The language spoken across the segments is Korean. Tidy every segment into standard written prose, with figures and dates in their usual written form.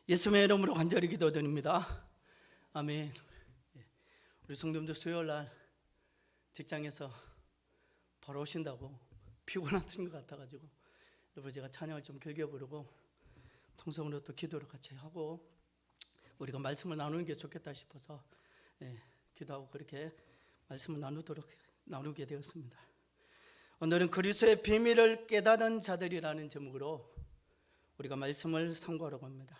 예수님의 이름으로 간절히 기도드립니다. 아멘. 우리 성도님들 수요일 날 직장에서 돌아오신다고 피곤하신 것 같아가지고 여러분 제가 찬양을 좀 길게 부르고 통성으로 또 기도를 같이 하고 우리가 말씀을 나누는 게 좋겠다 싶어서 기도하고 그렇게 말씀을 나누게 되었습니다. 오늘은 그리스도의 비밀을 깨달은 자들이라는 제목으로 우리가 말씀을 상고하려고 합니다.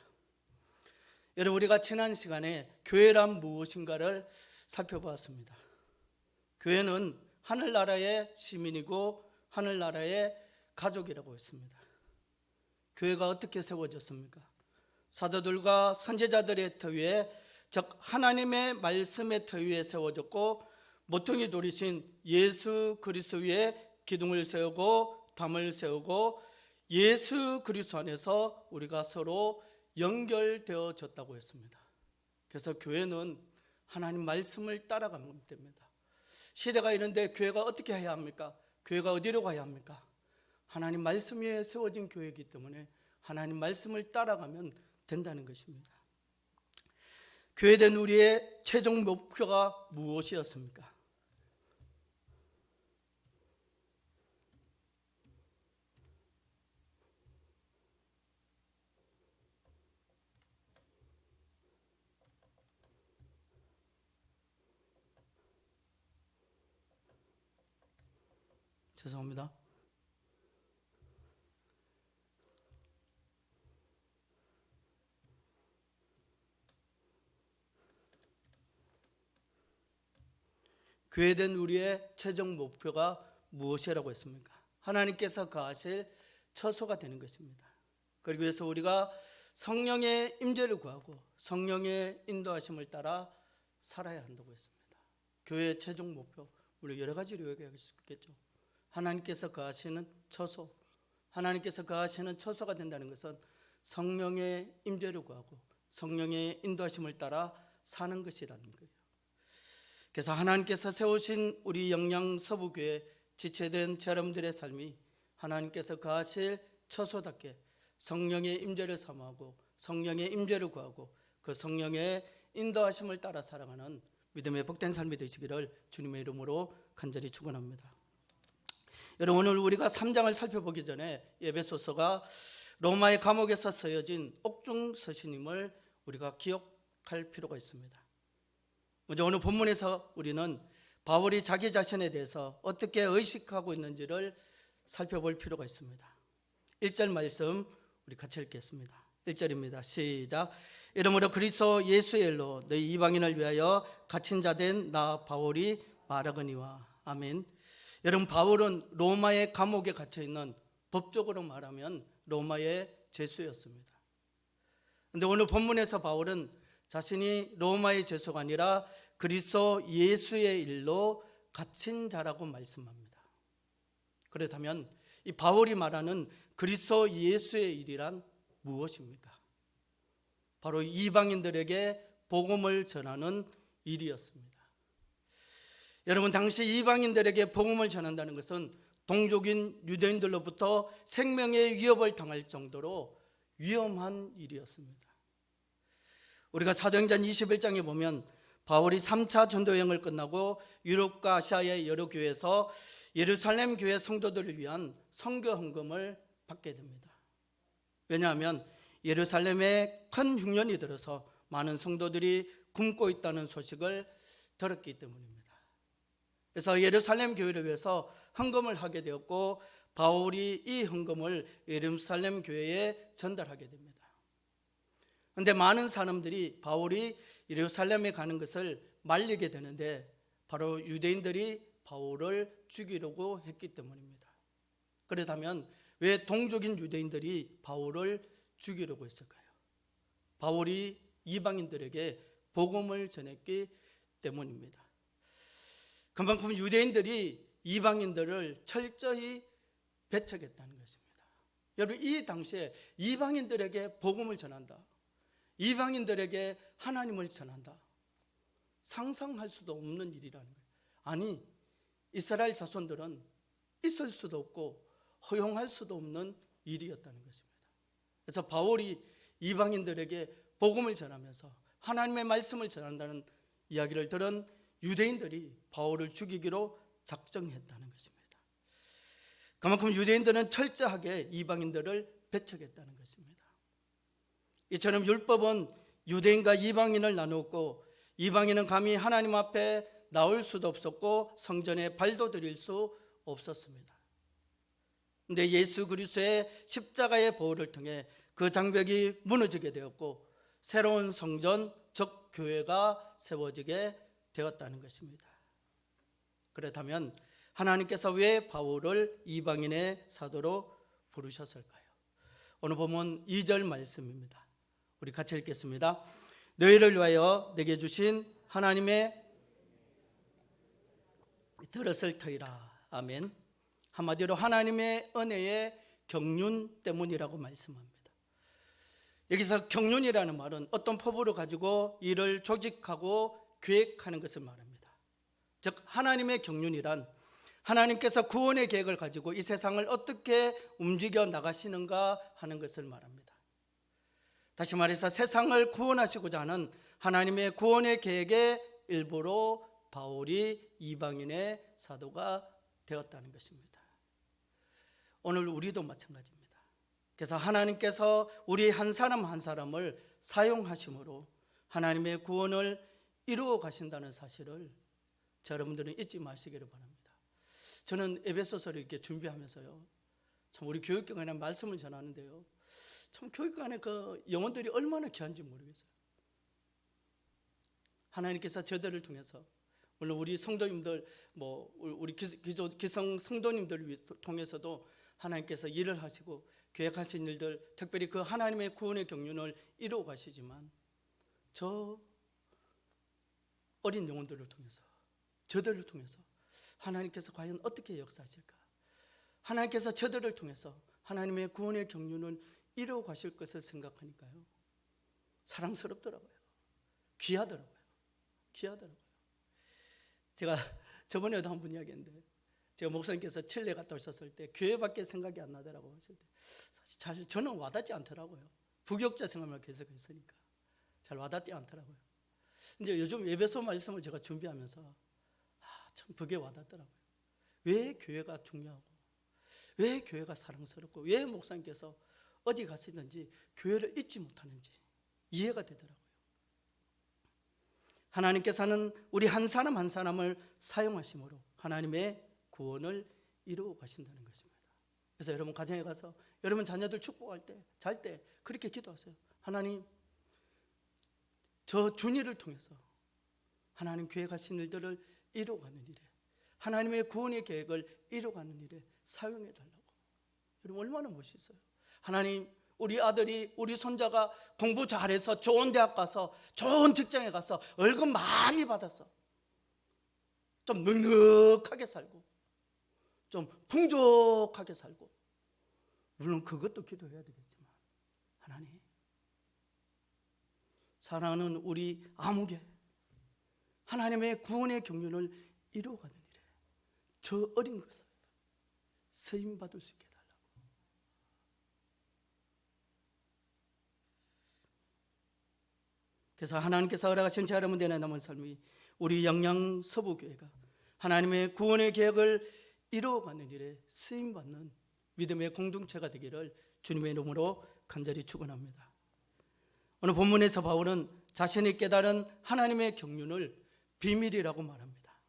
여러분, 우리가 지난 시간에 교회란 무엇인가를 살펴보았습니다. 교회는 하늘나라의 시민이고 하늘나라의 가족이라고 했습니다. 교회가 어떻게 세워졌습니까? 사도들과 선지자들의 터 위에, 즉 하나님의 말씀의 터 위에 세워졌고 모퉁이 돌이신 예수 그리스도 위에 기둥을 세우고 담을 세우고 예수 그리스도 안에서 우리가 서로 연결되어졌다고 했습니다. 그래서 교회는 하나님 말씀을 따라가면 됩니다. 시대가 이런데 교회가 어떻게 해야 합니까? 교회가 어디로 가야 합니까? 하나님 말씀 위에 세워진 교회이기 때문에 하나님 말씀을 따라가면 된다는 것입니다. 교회된 우리의 최종 목표가 무엇이었습니까? 죄송합니다. 교회된 우리의 최종 목표가 무엇이라고 했습니까? 하나님께서 거하실 처소가 되는 것입니다. 그러기 위해서 우리가 성령의 임재를 구하고 성령의 인도하심을 따라 살아야 한다고 했습니다. 교회의 최종 목표, 우리 여러 가지로 얘기할 수 있겠죠. 하나님께서 거하시는 처소, 하나님께서 거하시는 처소가 된다는 것은 성령의 임재를 구하고 성령의 인도하심을 따라 사는 것이라는 거예요. 그래서 하나님께서 세우신 우리 영양서부교회 지체된 여러분들의 삶이 하나님께서 거하실 처소답게 성령의 임재를 사모하고 성령의 임재를 구하고 그 성령의 인도하심을 따라 살아가는 믿음의 복된 삶이 되시기를 주님의 이름으로 간절히 축원합니다. 여러분, 오늘 우리가 3장을 살펴보기 전에 에베소서가 로마의 감옥에서 쓰여진 옥중 서신임을 우리가 기억할 필요가 있습니다. 먼저 오늘 본문에서 우리는 바울이 자기 자신에 대해서 어떻게 의식하고 있는지를 살펴볼 필요가 있습니다. 1절 말씀 우리 같이 읽겠습니다. 1절입니다. 시작. 이러므로 그리스도 예수의 일로 너희 이방인을 위하여 갇힌 자 된 나 바울이 말하거니와. 아멘. 여러분, 바울은 로마의 감옥에 갇혀 있는, 법적으로 말하면 로마의 죄수였습니다. 그런데 오늘 본문에서 바울은 자신이 로마의 죄수가 아니라 그리스도 예수의 일로 갇힌 자라고 말씀합니다. 그렇다면 이 바울이 말하는 그리스도 예수의 일이란 무엇입니까? 바로 이방인들에게 복음을 전하는 일이었습니다. 여러분, 당시 이방인들에게 복음을 전한다는 것은 동족인 유대인들로부터 생명의 위협을 당할 정도로 위험한 일이었습니다. 우리가 사도행전 21장에 보면 바울이 3차 전도여행을 끝나고 유럽과 아시아의 여러 교회에서 예루살렘 교회 성도들을 위한 선교 헌금을 받게 됩니다. 왜냐하면 예루살렘에 큰 흉년이 들어서 많은 성도들이 굶고 있다는 소식을 들었기 때문입니다. 그래서 예루살렘 교회를 위해서 헌금을 하게 되었고 바울이 이 헌금을 예루살렘 교회에 전달하게 됩니다. 그런데 많은 사람들이 바울이 예루살렘에 가는 것을 말리게 되는데 바로 유대인들이 바울을 죽이려고 했기 때문입니다. 그렇다면 왜 동족인 유대인들이 바울을 죽이려고 했을까요? 바울이 이방인들에게 복음을 전했기 때문입니다. 그만큼 유대인들이 이방인들을 철저히 배척했다는 것입니다. 여러분, 이 당시에 이방인들에게 복음을 전한다, 이방인들에게 하나님을 전한다, 상상할 수도 없는 일이라는 거예요. 아니, 이스라엘 자손들은 있을 수도 없고 허용할 수도 없는 일이었다는 것입니다. 그래서 바울이 이방인들에게 복음을 전하면서 하나님의 말씀을 전한다는 이야기를 들은 유대인들이 바울을 죽이기로 작정했다는 것입니다. 그만큼 유대인들은 철저하게 이방인들을 배척했다는 것입니다. 이처럼 율법은 유대인과 이방인을 나누었고, 이방인은 감히 하나님 앞에 나올 수도 없었고 성전에 발도 들일 수 없었습니다. 그런데 예수 그리스도의 십자가의 보혈을 통해 그 장벽이 무너지게 되었고 새로운 성전, 즉 교회가 세워지게 되었다는 것입니다. 그렇다면 하나님께서 왜 바울을 이방인의 사도로 부르셨을까요? 오늘 본문 2절 말씀입니다. 우리 같이 읽겠습니다. 너희를 위하여 내게 주신 하나님의 들었을 터이라. 아멘. 한마디로 하나님의 은혜의 경륜 때문이라고 말씀합니다. 여기서 경륜이라는 말은 어떤 포부를 가지고 일을 조직하고 계획하는 것을 말합니다. 즉 하나님의 경륜이란 하나님께서 구원의 계획을 가지고 이 세상을 어떻게 움직여 나가시는가 하는 것을 말합니다. 다시 말해서 세상을 구원하시고자 하는 하나님의 구원의 계획의 일부로 바울이 이방인의 사도가 되었다는 것입니다. 오늘 우리도 마찬가지입니다. 그래서 하나님께서 우리 한 사람 한 사람을 사용하심으로 하나님의 구원을 이루어 가신다는 사실을 여러분들은 잊지 마시기를 바랍니다. 저는 에베소서를 이렇게 준비하면서요, 참 우리 교육기관에 말씀을 전하는데요, 참 교육기관의 그 영혼들이 얼마나 귀한지 모르겠어요. 하나님께서 저들을 통해서, 물론 우리 성도님들, 우리 기성 성도님들을 통해서도 하나님께서 일을 하시고 계획하신 일들, 특별히 그 하나님의 구원의 경륜을 이루어 가시지만 저 어린 영혼들을 통해서, 저들을 통해서 하나님께서 과연 어떻게 역사하실까? 하나님께서 저들을 통해서 하나님의 구원의 경륜을 이루어 가실 것을 생각하니까요, 사랑스럽더라고요. 귀하더라고요. 제가 저번에도 한 번 이야기했는데, 제가 목사님께서 칠레 갔다 오셨을 때 교회밖에 생각이 안 나더라고요. 사실 저는 와닿지 않더라고요. 부격자 생활만 계속 했으니까 잘 와닿지 않더라고요. 이제 요즘 예배소 말씀을 제가 준비하면서 참 그게 와닿더라고요. 왜 교회가 중요하고, 왜 교회가 사랑스럽고, 왜 목사님께서 어디 가시든지 교회를 잊지 못하는지 이해가 되더라고요. 하나님께서는 우리 한 사람 한 사람을 사용하심으로 하나님의 구원을 이루어 가신다는 것입니다. 그래서 여러분 가정에 가서 여러분 자녀들 축복할 때, 잘 때 그렇게 기도하세요. 하나님, 저 준이를 통해서 하나님 계획하신 일들을 이루어가는 일에, 하나님의 구원의 계획을 이루어가는 일에 사용해 달라고. 여러분 얼마나 멋있어요. 하나님, 우리 아들이, 우리 손자가 공부 잘해서 좋은 대학 가서 좋은 직장에 가서 월급 많이 받아서 좀 넉넉하게 살고 좀 풍족하게 살고, 물론 그것도 기도해야 되겠지만, 하나님, 사랑하는 우리 아무개 하나님의 구원의 경륜을 이루어가는 일에 저 어린 것을 쓰임받을 수 있게 해달라고. 그래서 하나님께서 허락하신 여러분 되는 남은 삶이 우리 영양 서부교회가 하나님의 구원의 계획을 이루어가는 일에 쓰임받는 믿음의 공동체가 되기를 주님의 이름으로 간절히 축원합니다. 오늘 본문에서 바울은 자신이 깨달은 하나님의 경륜을 비밀이라고 말합니다.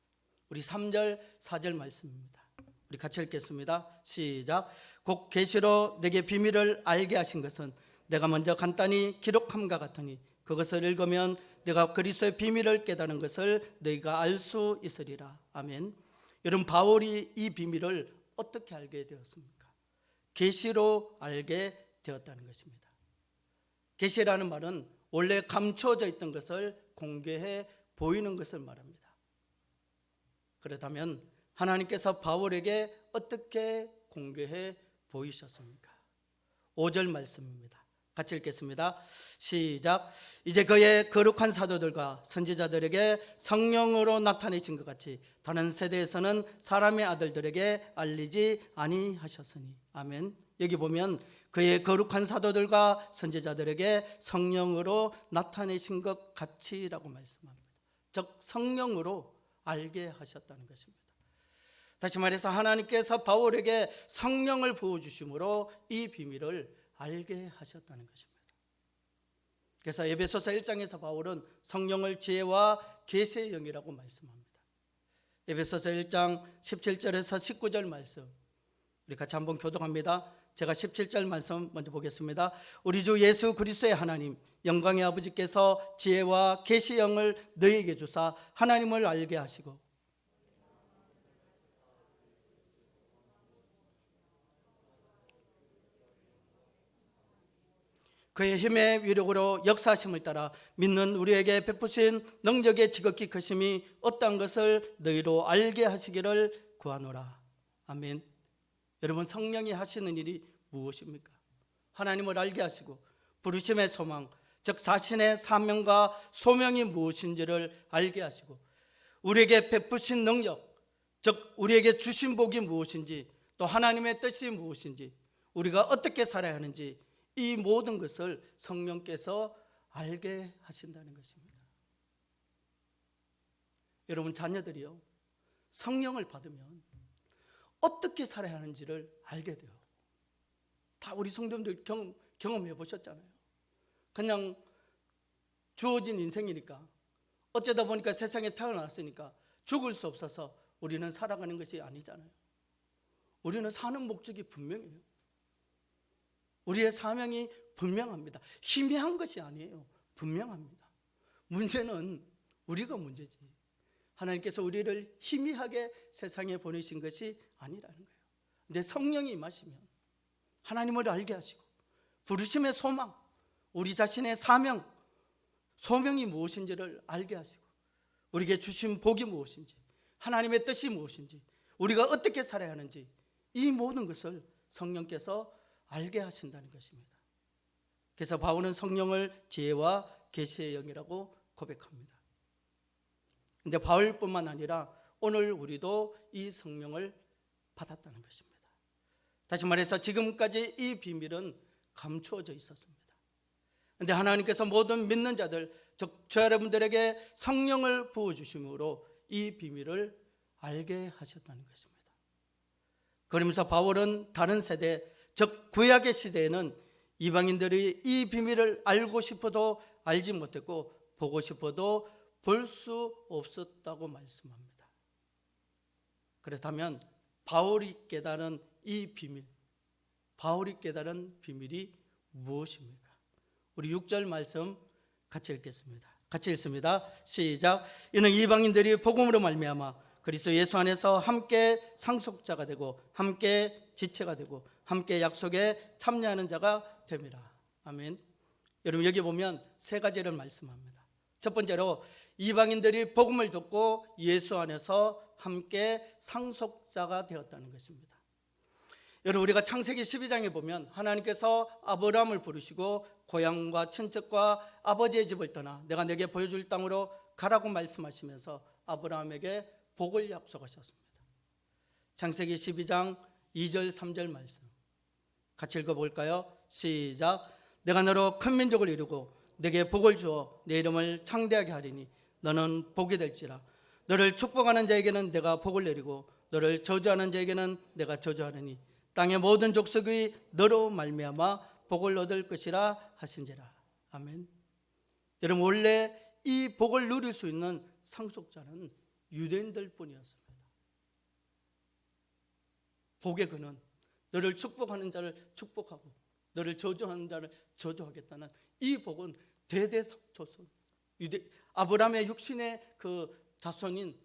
우리 3절 4절 말씀입니다. 우리 같이 읽겠습니다. 시작. 곧 계시로 내게 비밀을 알게 하신 것은 내가 먼저 간단히 기록함과 같으니 그것을 읽으면 내가 그리스도의 비밀을 깨달은 것을 너희가 알 수 있으리라. 아멘. 여러분, 바울이 이 비밀을 어떻게 알게 되었습니까? 계시로 알게 되었다는 것입니다. 계시라는 말은 원래 감추어져 있던 것을 공개해 보이는 것을 말합니다. 그렇다면 하나님께서 바울에게 어떻게 공개해 보이셨습니까? 5절 말씀입니다. 같이 읽겠습니다. 시작. 이제 그의 거룩한 사도들과 선지자들에게 성령으로 나타내신 것 같이 다른 세대에서는 사람의 아들들에게 알리지 아니하셨으니. 아멘. 여기 보면 그의 거룩한 사도들과 선지자들에게 성령으로 나타내신 것 같이라고 말씀합니다. 즉 성령으로 알게 하셨다는 것입니다. 다시 말해서 하나님께서 바울에게 성령을 부어주심으로 이 비밀을 알게 하셨다는 것입니다. 그래서 에베소서 1장에서 바울은 성령을 지혜와 계시의 영이라고 말씀합니다. 에베소서 1장 17절에서 19절 말씀 우리 같이 한번 교독합니다. 제가 17절 말씀 먼저 보겠습니다. 우리 주 예수 그리스도의 하나님 영광의 아버지께서 지혜와 계시의 영을 너희에게 주사 하나님을 알게 하시고 그의 힘의 위력으로 역사하심을 따라 믿는 우리에게 베푸신 능력의 지극히 크심이 어떠한 것을 너희로 알게 하시기를 구하노라. 아멘. 여러분, 성령이 하시는 일이 무엇입니까? 하나님을 알게 하시고 부르심의 소망, 즉 자신의 사명과 소명이 무엇인지를 알게 하시고 우리에게 베푸신 능력, 즉 우리에게 주신 복이 무엇인지 또 하나님의 뜻이 무엇인지 우리가 어떻게 살아야 하는지 이 모든 것을 성령께서 알게 하신다는 것입니다. 여러분, 자녀들이요, 성령을 받으면 어떻게 살아야 하는지를 알게 돼요. 다 우리 성도님들 경험해 보셨잖아요. 그냥 주어진 인생이니까 어쩌다 보니까 세상에 태어났으니까 죽을 수 없어서 우리는 살아가는 것이 아니잖아요. 우리는 사는 목적이 분명해요. 우리의 사명이 분명합니다. 희미한 것이 아니에요. 분명합니다. 문제는 우리가 문제지 하나님께서 우리를 희미하게 세상에 보내신 것이 아니라는 거예요. 근데 성령이 임하시면 하나님을 알게 하시고 부르심의 소망, 우리 자신의 사명, 소명이 무엇인지를 알게 하시고 우리에게 주신 복이 무엇인지 하나님의 뜻이 무엇인지 우리가 어떻게 살아야 하는지 이 모든 것을 성령께서 알게 하신다는 것입니다. 그래서 바울은 성령을 지혜와 계시의 영이라고 고백합니다. 그런데 바울뿐만 아니라 오늘 우리도 이 성령을 받았다는 것입니다. 다시 말해서 지금까지 이 비밀은 감추어져 있었습니다. 그런데 하나님께서 모든 믿는 자들, 즉 저 여러분들에게 성령을 부어주심으로 이 비밀을 알게 하셨다는 것입니다. 그러면서 바울은 다른 세대, 즉 구약의 시대에는 이방인들이 이 비밀을 알고 싶어도 알지 못했고 보고 싶어도 볼 수 없었다고 말씀합니다. 그렇다면 바울이 깨달은 이 비밀, 바울이 깨달은 비밀이 무엇입니까? 우리 6절 말씀 같이 읽겠습니다. 같이 읽습니다. 시작. 이는 이방인들이 복음으로 말미암아 그리스도 예수 안에서 함께 상속자가 되고 함께 지체가 되고 함께 약속에 참여하는 자가 됨이라. 아멘. 여러분, 여기 보면 세 가지를 말씀합니다. 첫 번째로 이방인들이 복음을 듣고 예수 안에서 함께 상속자가 되었다는 것입니다. 여러분, 우리가 창세기 12장에 보면 하나님께서 아브라함을 부르시고 고향과 친척과 아버지의 집을 떠나 내가 내게 보여줄 땅으로 가라고 말씀하시면서 아브라함에게 복을 약속하셨습니다. 창세기 12장 2절 3절 말씀 같이 읽어볼까요? 시작. 내가 너로 큰 민족을 이루고 내게 복을 주어 내 이름을 창대하게 하리니 너는 복이 될지라. 너를 축복하는 자에게는 내가 복을 내리고 너를 저주하는 자에게는 내가 저주하리니 땅의 모든 족속이 너로 말미암아 복을 얻을 것이라 하신지라. 아멘. 여러분, 원래 이 복을 누릴 수 있는 상속자는 유대인들 뿐이었습니다. 복의 근원, 너를 축복하는 자를 축복하고 너를 저주하는 자를 저주하겠다는 이 복은 대대조선 아브라함의 육신의 그 자손인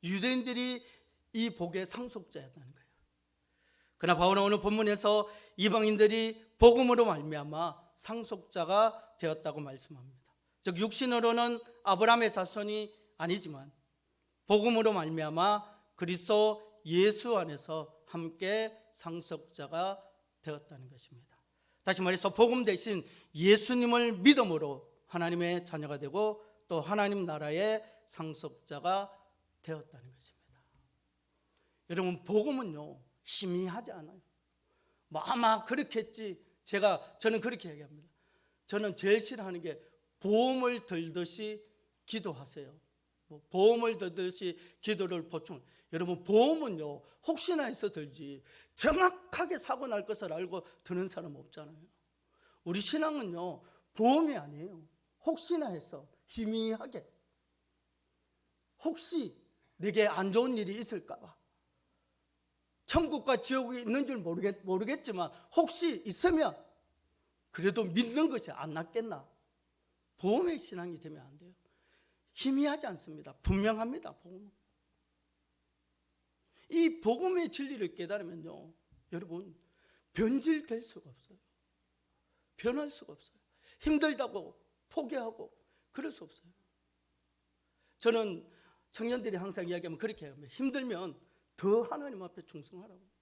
유대인들이 이 복의 상속자였다는 거예요. 그러나 바울은 오늘 본문에서 이방인들이 복음으로 말미암아 상속자가 되었다고 말씀합니다. 즉 육신으로는 아브라함의 자손이 아니지만 복음으로 말미암아 그리스도 예수 안에서 함께 상속자가 되었다는 것입니다. 다시 말해서 복음 대신 예수님을 믿음으로 하나님의 자녀가 되고 또 하나님 나라의 상속자가 되었다는 것입니다. 여러분, 복음은요 희미하지 않아요. 뭐 아마 그렇겠지. 저는 그렇게 얘기합니다. 저는 제일 싫어하는 게 보험을 들듯이 기도하세요. 보험을 들듯이 기도를 보충. 여러분, 보험은요 혹시나 해서 들지 정확하게 사고 날 것을 알고 드는 사람 없잖아요. 우리 신앙은요 보험이 아니에요. 혹시나 해서 희미하게, 혹시 내게 안 좋은 일이 있을까 봐, 천국과 지옥이 있는 줄 모르겠지만 혹시 있으면 그래도 믿는 것이 안 낫겠나. 보험의 신앙이 되면 안 돼요. 희미하지 않습니다. 분명합니다. 복음은. 이 복음의 진리를 깨달으면요 여러분, 변질될 수가 없어요. 변할 수가 없어요. 힘들다고 포기하고 그럴 수 없어요. 저는 청년들이 항상 이야기하면 그렇게 합니다. 힘들면 더 하나님 앞에 충성하라고.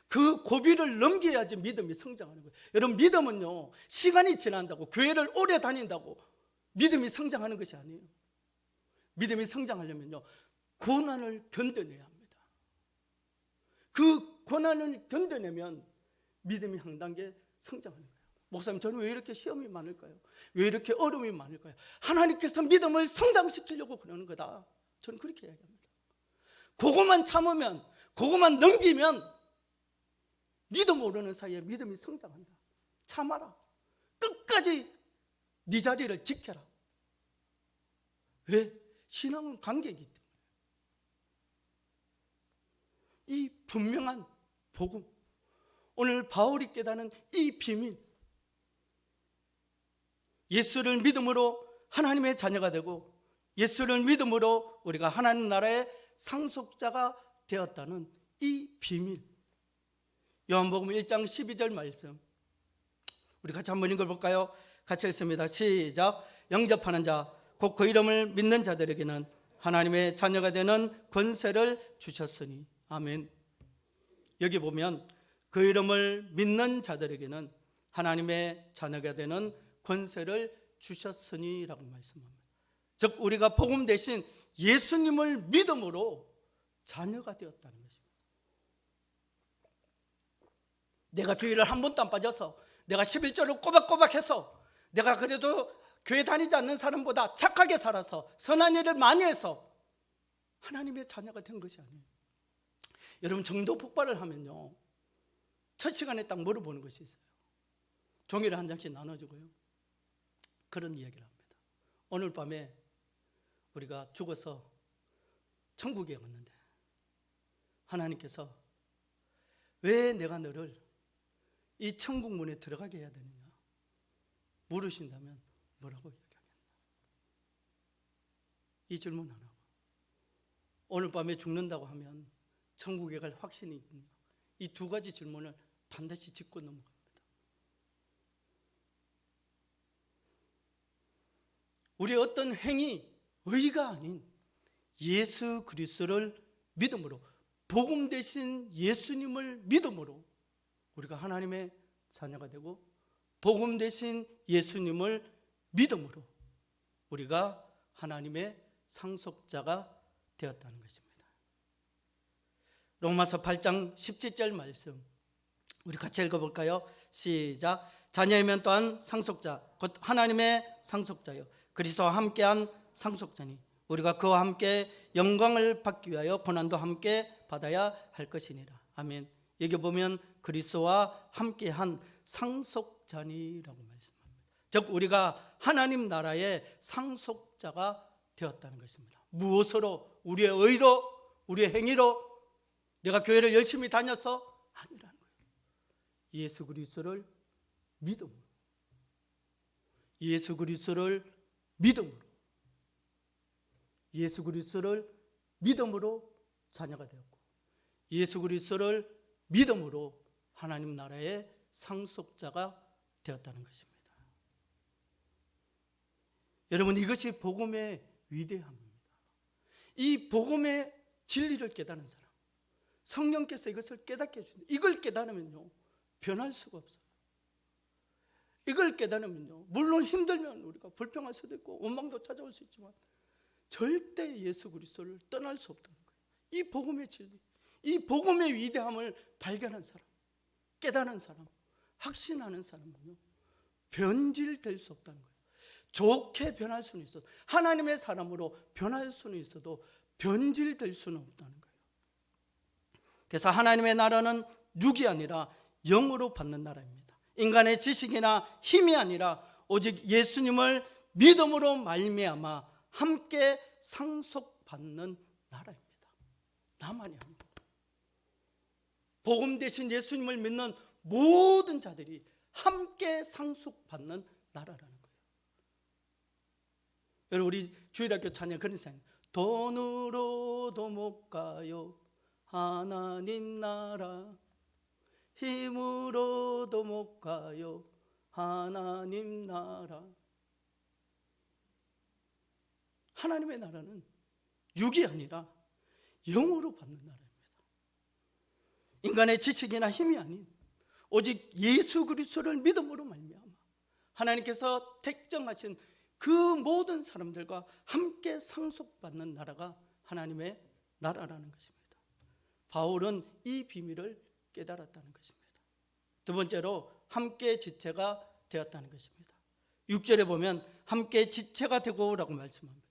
그 고비를 넘겨야지 믿음이 성장하는 거예요. 여러분, 믿음은요 시간이 지난다고, 교회를 오래 다닌다고 믿음이 성장하는 것이 아니에요. 믿음이 성장하려면요 고난을 견뎌내야 합니다. 그 고난을 견뎌내면 믿음이 한 단계 성장하는 거예요. 목사님, 저는 왜 이렇게 시험이 많을까요? 왜 이렇게 어려움이 많을까요? 하나님께서 믿음을 성장시키려고 그러는 거다. 저는 그렇게 이야기합니다. 그것만 참으면, 그것만 넘기면 니도 모르는 사이에 믿음이 성장한다. 참아라. 끝까지 네 자리를 지켜라. 왜? 신앙은 관계이기 때문에. 이 분명한 복음, 오늘 바울이 깨닫는 이 비밀, 예수를 믿음으로 하나님의 자녀가 되고 예수를 믿음으로 우리가 하나님 나라의 상속자가 되었다는 이 비밀, 요한복음 1장 12절 말씀, 우리 같이 한번 읽어볼까요? 같이 읽습니다. 시작. 영접하는 자, 곧 그 이름을 믿는 자들에게는 하나님의 자녀가 되는 권세를 주셨으니. 아멘. 여기 보면 그 이름을 믿는 자들에게는 하나님의 자녀가 되는 권세를 주셨으니 라고 말씀합니다. 즉 우리가 복음 대신 예수님을 믿음으로 자녀가 되었다는 것입니다. 내가 주일을 한 번도 안 빠져서, 내가 11조를 꼬박꼬박 해서, 내가 그래도 교회 다니지 않는 사람보다 착하게 살아서 선한 일을 많이 해서 하나님의 자녀가 된 것이 아니에요. 여러분, 정도 폭발을 하면요 첫 시간에 딱 물어보는 것이 있어요. 종이를 한 장씩 나눠주고요, 그런 이야기를 합니다. 오늘 밤에 우리가 죽어서 천국에 갔는데 하나님께서 왜 내가 너를 이 천국 문에 들어가게 해야 되느냐 물으신다면 뭐라고 이야기하겠나? 이 질문 하나. 오늘 밤에 죽는다고 하면 천국에 갈 확신이 있느냐? 이 두 가지 질문을 반드시 짚고 넘어갑니다. 우리의 어떤 행위, 의가 아닌 예수 그리스도를 믿음으로, 복음 대신 예수님을 믿음으로 우리가 하나님의 자녀가 되고, 복음 대신 예수님을 믿음으로 우리가 하나님의 상속자가 되었다는 것입니다. 로마서 8장 17절 말씀 우리 같이 읽어볼까요? 시작. 자녀이면 또한 상속자, 곧 하나님의 상속자요 그리스도와 함께한 상속자니 우리가 그와 함께 영광을 받기 위하여 고난도 함께 받아야 할 것이니라. 아멘. 여기 보면 그리스도와 함께한 상속자니라고 말씀합니다. 즉 우리가 하나님 나라의 상속자가 되었다는 것입니다. 무엇으로? 우리의 의로, 우리의 행위로, 내가 교회를 열심히 다녀서 아니라는 거예요. 예수 그리스도를 믿음으로, 예수 그리스도를 믿음으로, 예수 그리스도를 믿음으로 자녀가 되었고, 예수 그리스도를 믿음으로 하나님 나라의 상속자가 되었다는 것입니다. 여러분, 이것이 복음의 위대함입니다. 이 복음의 진리를 깨닫는 사람, 성령께서 이것을 깨닫게 해주는데, 이걸 깨달으면요 변할 수가 없어요. 이걸 깨달으면요 물론 힘들면 우리가 불평할 수도 있고 원망도 찾아올 수 있지만 절대 예수 그리스도를 떠날 수 없다는 거예요. 이 복음의 진리, 이 복음의 위대함을 발견한 사람, 깨달은 사람, 확신하는 사람은요, 변질될 수 없다는 거예요. 좋게 변할 수는 있어도, 하나님의 사람으로 변할 수는 있어도 변질될 수는 없다는 거예요. 그래서 하나님의 나라는 육이 아니라 영으로 받는 나라입니다. 인간의 지식이나 힘이 아니라 오직 예수님을 믿음으로 말미암아 함께 상속받는 나라입니다. 나만이 아니고 복음 대신 예수님을 믿는 모든 자들이 함께 상속받는 나라라는 거예요. 여러분, 우리 주일학교 찬양 그런 찬양, 돈으로도 못 가요 하나님 나라, 힘으로도 못 가요 하나님 나라. 하나님의 나라는 육이 아니라 영으로 받는 나라입니다. 인간의 지식이나 힘이 아닌 오직 예수 그리스도를 믿음으로 말미암아 하나님께서 택정하신 그 모든 사람들과 함께 상속받는 나라가 하나님의 나라라는 것입니다. 바울은 이 비밀을 깨달았다는 것입니다. 두 번째로 함께 지체가 되었다는 것입니다. 6절에 보면 함께 지체가 되고라고 말씀합니다.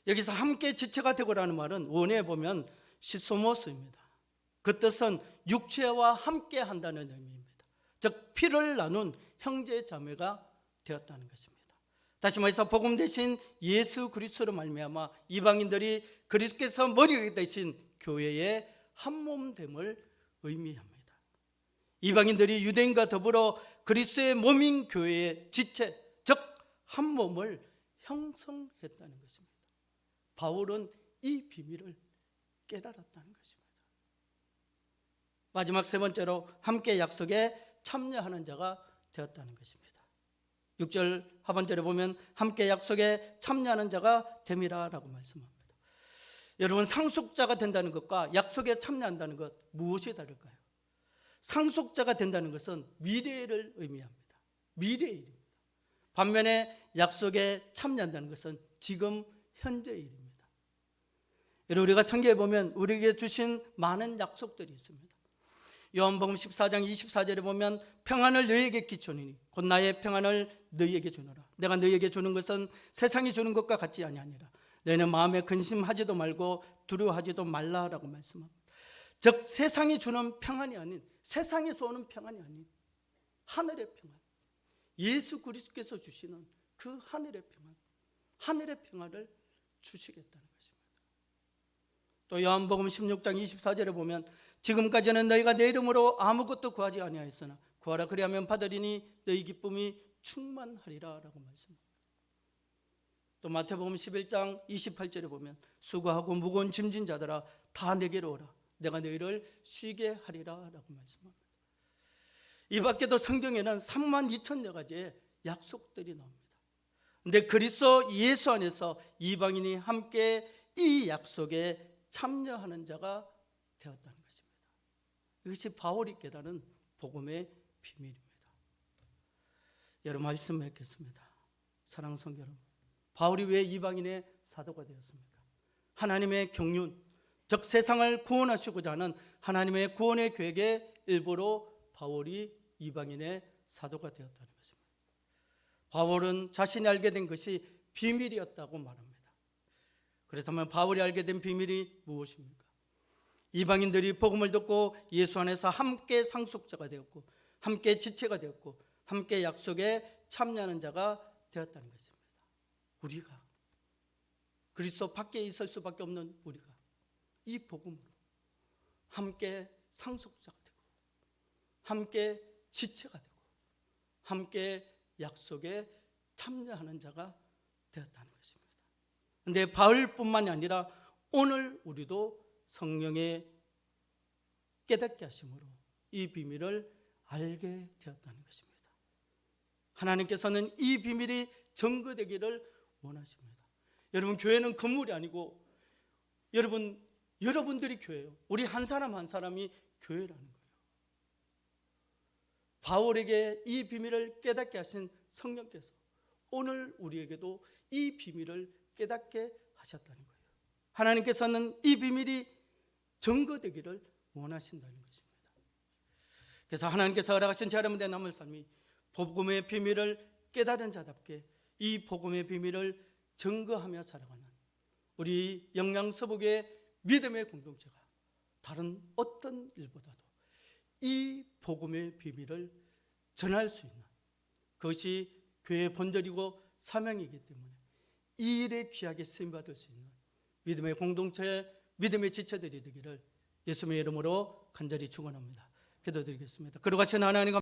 여기서 함께 지체가 되고라는 말은 원어에 보면 시소모스입니다. 그 뜻은 육체와 함께 한다는 의미입니다. 즉 피를 나눈 형제 자매가 되었다는 것입니다. 다시 말해서 복음 대신 예수 그리스도로 말미암아 이방인들이 그리스도께서 머리 되신 교회의 한몸됨을 의미합니다. 이방인들이 유대인과 더불어 그리스도의 몸인 교회의 지체, 즉 한몸을 형성했다는 것입니다. 바울은 이 비밀을 깨달았다는 것입니다. 마지막 세 번째로 함께 약속에 참여하는 자가 되었다는 것입니다. 6절 하반절에 보면 함께 약속에 참여하는 자가 됨이라라고 말씀합니다. 여러분, 상속자가 된다는 것과 약속에 참여한다는 것 무엇이 다를까요? 상속자가 된다는 것은 미래를 의미합니다. 미래의 일입니다. 반면에 약속에 참여한다는 것은 지금 현재의 일입니다. 여러분, 우리가 성경에 보면 우리에게 주신 많은 약속들이 있습니다. 요한복음 14장 24절에 보면 평안을 너희에게 끼치노니 곧 나의 평안을 너희에게 주노라. 내가 너희에게 주는 것은 세상이 주는 것과 같지 아니하니라. 너희는 마음에 근심하지도 말고 두려워하지도 말라라고 말씀합니다. 즉 세상이 주는 평안이 아닌, 세상에서 오는 평안이 아닌 하늘의 평안, 예수 그리스도께서 주시는 그 하늘의 평안, 하늘의 평안을 주시겠다는 것입니다. 또 요한복음 16장 24절에 보면 지금까지는 너희가 내 이름으로 아무것도 구하지 아니하였으나 구하라 그리하면 받으리니 너희 기쁨이 충만하리라 라고 말씀합니다. 또 마태복음 11장 28절에 보면 수고하고 무거운 짐진 자들아 다 내게로 오라 내가 너희를 쉬게 하리라 라고 말씀합니다. 이 밖에도 성경에는 32,000여 가지의 약속들이 나옵니다. 그런데 그리스도 예수 안에서 이방인이 함께 이 약속에 참여하는 자가 되었다는 것입니다. 이것이 바울이 깨달은 복음의 비밀입니다. 여러분, 말씀 맺겠습니다. 사랑하는 성도 여러분, 바울이 왜 이방인의 사도가 되었습니까? 하나님의 경륜, 즉 세상을 구원하시고자 하는 하나님의 구원의 계획의 일부로 바울이 이방인의 사도가 되었다는 것입니다. 바울은 자신이 알게 된 것이 비밀이었다고 말합니다. 그렇다면 바울이 알게 된 비밀이 무엇입니까? 이방인들이 복음을 듣고 예수 안에서 함께 상속자가 되었고 함께 지체가 되었고 함께 약속에 참여하는 자가 되었다는 것입니다. 우리가 그리스도 밖에 있을 수밖에 없는 우리가 이 복음으로 함께 상속자가 되고 함께 지체가 되고 함께 약속에 참여하는 자가 되었다는 것입니다. 그런데 바울뿐만이 아니라 오늘 우리도 성령의 깨닫게 하심으로 이 비밀을 알게 되었다는 것입니다. 하나님께서는 이 비밀이 증거되기를 원하십니다. 여러분, 교회는 건물이 아니고 여러분들이 교회예요. 우리 한 사람 한 사람이 교회라는 거예요. 바울에게 이 비밀을 깨닫게 하신 성령께서 오늘 우리에게도 이 비밀을 깨닫게 하셨다는 거예요. 하나님께서는 이 비밀이 증거되기를 원하신다는 것입니다. 그래서 하나님께서 허락하신 저여러분의 남은 삶이 복음의 비밀을 깨달은 자답게 이 복음의 비밀을 증거하며 살아가는 우리 영양서복의 믿음의 공동체가 다른 어떤 일보다도 이 복음의 비밀을 전할 수 있는 그것이 교회의 본절이고 사명이기 때문에 이 일에 귀하게 쓰임받을 수 있는 믿음의 공동체, 믿음의 지체들이 되기를 예수님의 이름으로 간절히 축원합니다. 기도드리겠습니다. 그러가신 하나님